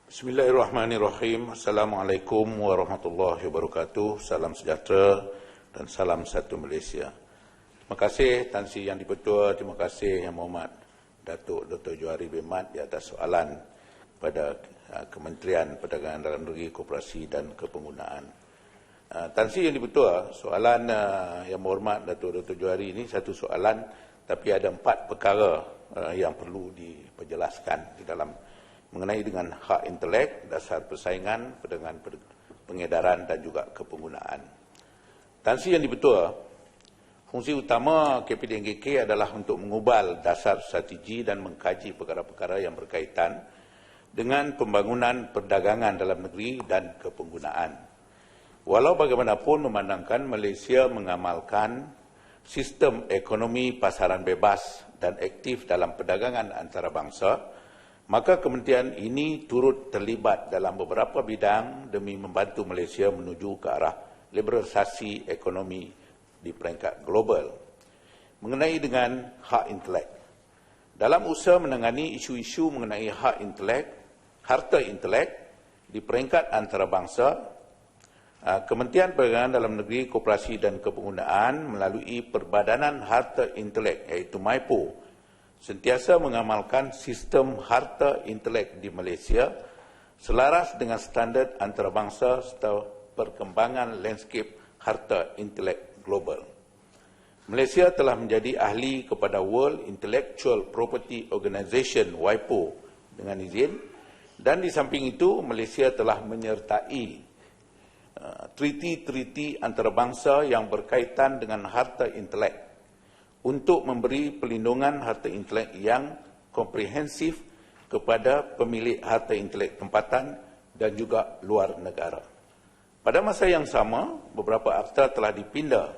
Bismillahirrahmanirrahim. Assalamualaikum warahmatullahi wabarakatuh. Salam sejahtera dan salam satu Malaysia. Terima kasih Tan Sri Yang Di-Pertua, terima kasih Yang Berhormat Datuk Dr. Johari bin Mat di atas soalan pada Kementerian Perdagangan Dalam Negeri, Koperasi dan Kepenggunaan. Tan Sri Yang Di-Pertua, soalan Yang Berhormat Datuk Dr. Johari ini satu soalan, tapi ada 4 perkara yang perlu diperjelaskan di dalam mengenai dengan hak intelek, dasar persaingan, perdagangan, pengedaran dan juga kepenggunaan. Tan Sri Yang Di-Pertua, fungsi utama KPDNKK adalah untuk mengubal dasar strategi dan mengkaji perkara-perkara yang berkaitan dengan pembangunan perdagangan dalam negeri dan kepenggunaan. Walau bagaimanapun memandangkan Malaysia mengamalkan sistem ekonomi pasaran bebas dan aktif dalam perdagangan antarabangsa, maka kementerian ini turut terlibat dalam beberapa bidang demi membantu Malaysia menuju ke arah liberalisasi ekonomi di peringkat global. Mengenai dengan hak intelek, dalam usaha menangani isu-isu mengenai hak intelek, harta intelek di peringkat antarabangsa, Kementerian Perdagangan Dalam Negeri, Koperasi dan Kepenggunaan melalui Perbadanan Harta Intelek iaitu MYPO sentiasa mengamalkan sistem harta intelek di Malaysia selaras dengan standard antarabangsa serta perkembangan landscape harta intelek global. Malaysia telah menjadi ahli kepada World Intellectual Property Organisation WIPO dengan izin, dan di samping itu Malaysia telah menyertai treaty-treaty antarabangsa yang berkaitan dengan harta intelek untuk memberi pelindungan harta intelek yang komprehensif kepada pemilik harta intelek tempatan dan juga luar negara. Pada masa yang sama, beberapa akta telah dipinda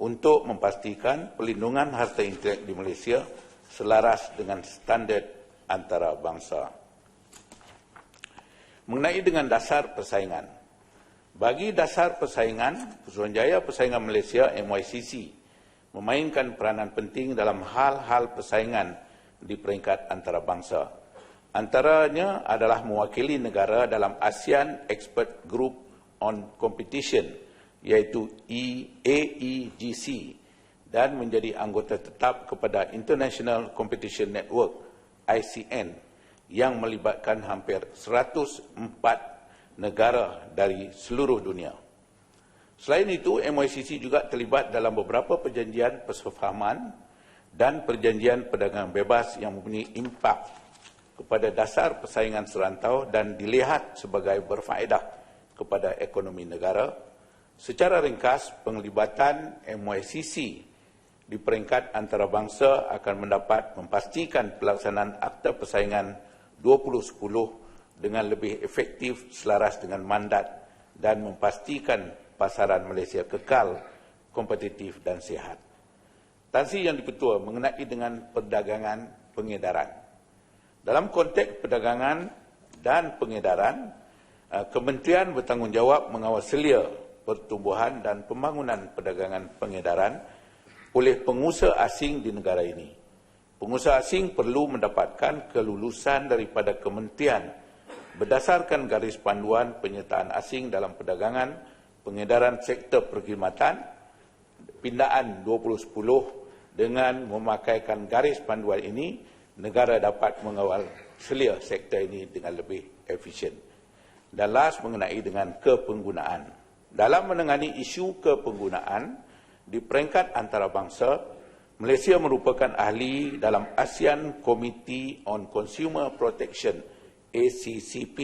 untuk memastikan pelindungan harta intelek di Malaysia selaras dengan standard antarabangsa. Mengenai dengan dasar persaingan, bagi dasar persaingan, Suruhanjaya Persaingan Malaysia MYCC memainkan peranan penting dalam hal-hal persaingan di peringkat antarabangsa. Antaranya adalah mewakili negara dalam ASEAN Expert Group on Competition, iaitu AEGC, dan menjadi anggota tetap kepada International Competition Network, ICN, yang melibatkan hampir 104 negara dari seluruh dunia. Selain itu, MYCC juga terlibat dalam beberapa perjanjian persefahaman dan perjanjian perdagangan bebas yang mempunyai impak kepada dasar persaingan serantau dan dilihat sebagai berfaedah kepada ekonomi negara. Secara ringkas, penglibatan MYCC di peringkat antarabangsa akan mendapat memastikan pelaksanaan Akta Persaingan 2010 dengan lebih efektif selaras dengan mandat dan memastikan pasaran Malaysia kekal, kompetitif dan sihat. Tan Sri Yang Di-Pertua mengenai dengan perdagangan pengedaran. Dalam konteks perdagangan dan pengedaran, Kementerian bertanggungjawab mengawal selia pertumbuhan dan pembangunan perdagangan pengedaran oleh pengusaha asing di negara ini. Pengusaha asing perlu mendapatkan kelulusan daripada Kementerian berdasarkan garis panduan penyertaan asing dalam perdagangan, pengedaran sektor perkhidmatan, pindaan 2010. Dengan memakaikan garis panduan ini, negara dapat mengawal selia sektor ini dengan lebih efisien. Dan last, mengenai dengan kepenggunaan. Dalam menangani isu kepenggunaan di peringkat antarabangsa, Malaysia merupakan ahli dalam ASEAN Committee on Consumer Protection, ACCP,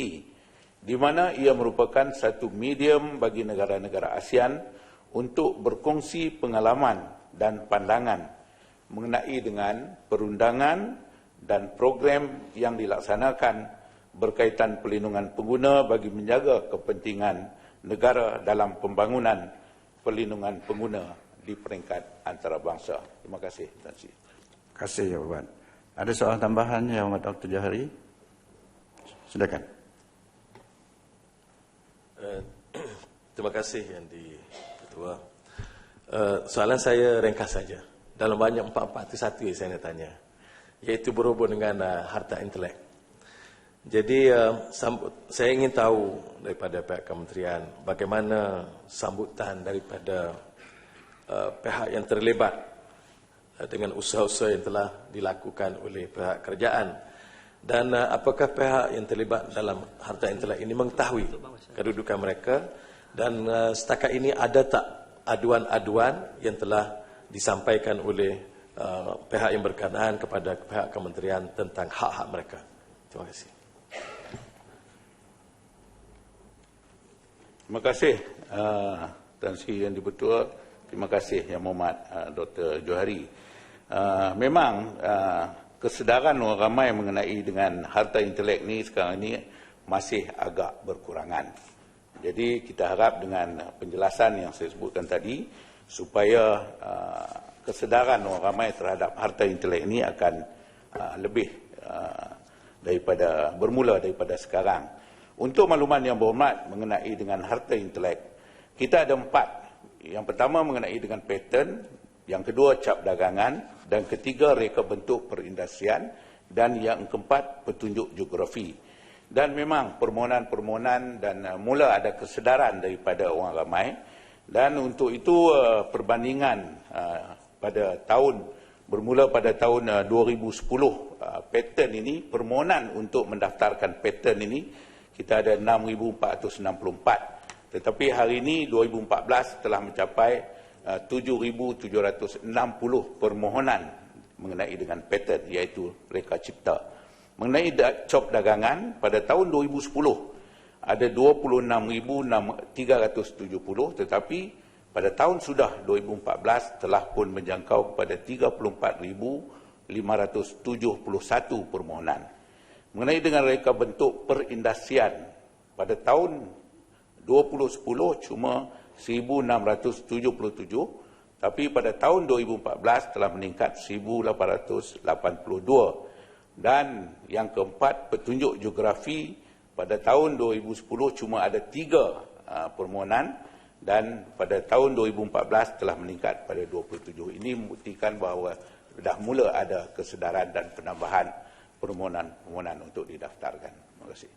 di mana ia merupakan satu medium bagi negara-negara ASEAN untuk berkongsi pengalaman dan pandangan mengenai dengan perundangan dan program yang dilaksanakan berkaitan pelindungan pengguna bagi menjaga kepentingan negara dalam pembangunan perlindungan pengguna di peringkat antarabangsa. Terima kasih, Tan Sri. Terima kasih, Ya Berhormat. Ada soalan tambahan, Ya Berhormat Dr. Johari? Silakan. Terima kasih Yang Di-Pertua. Soalan saya ringkas saja. Dalam banyak 4 satu yang saya nak tanya, iaitu berhubung dengan harta intelek. Jadi saya ingin tahu daripada pihak kementerian bagaimana sambutan daripada pihak yang terlibat dengan usaha-usaha yang telah dilakukan oleh pihak kerajaan, dan apakah pihak yang terlibat dalam harta intelek ini mengetahui kedudukan mereka, dan setakat ini ada tak aduan-aduan yang telah disampaikan oleh pihak yang berkenaan kepada pihak kementerian tentang hak-hak mereka. Terima kasih. Terima kasih Tan Sri Yang Di-Pertua. Terima kasih Yang Mohd Dr. Johari. Memang kesedaran orang ramai mengenai dengan harta intelek ni sekarang ini masih agak berkurangan. Jadi kita harap dengan penjelasan yang saya sebutkan tadi supaya kesedaran orang ramai terhadap harta intelek ini akan lebih bermula daripada sekarang. Untuk makluman yang berhormat mengenai dengan harta intelek, kita ada 4. Yang pertama mengenai dengan paten, yang kedua cap dagangan, dan ketiga reka bentuk perindustrian, dan yang keempat petunjuk geografi. Dan memang permohonan-permohonan dan mula ada kesedaran daripada orang ramai, dan untuk itu perbandingan bermula pada tahun 2010 paten ini, permohonan untuk mendaftarkan paten ini kita ada 6,464. Tetapi hari ini 2014 telah mencapai 7,760 permohonan mengenai dengan paten, iaitu reka cipta. Mengenai cop dagangan, pada tahun 2010 ada 26,370, tetapi pada tahun sudah 2014 telah pun menjangkau kepada 34,571 permohonan. Mengenai dengan reka bentuk perindustrian, pada tahun 2010 cuma 1,677, tapi pada tahun 2014 telah meningkat 1,882. Dan yang keempat, petunjuk geografi, pada tahun 2010 cuma ada 3 permohonan, dan pada tahun 2014 telah meningkat pada 27. Ini membuktikan bahawa dah mula ada kesedaran dan penambahan permohonan untuk didaftarkan. Terima kasih.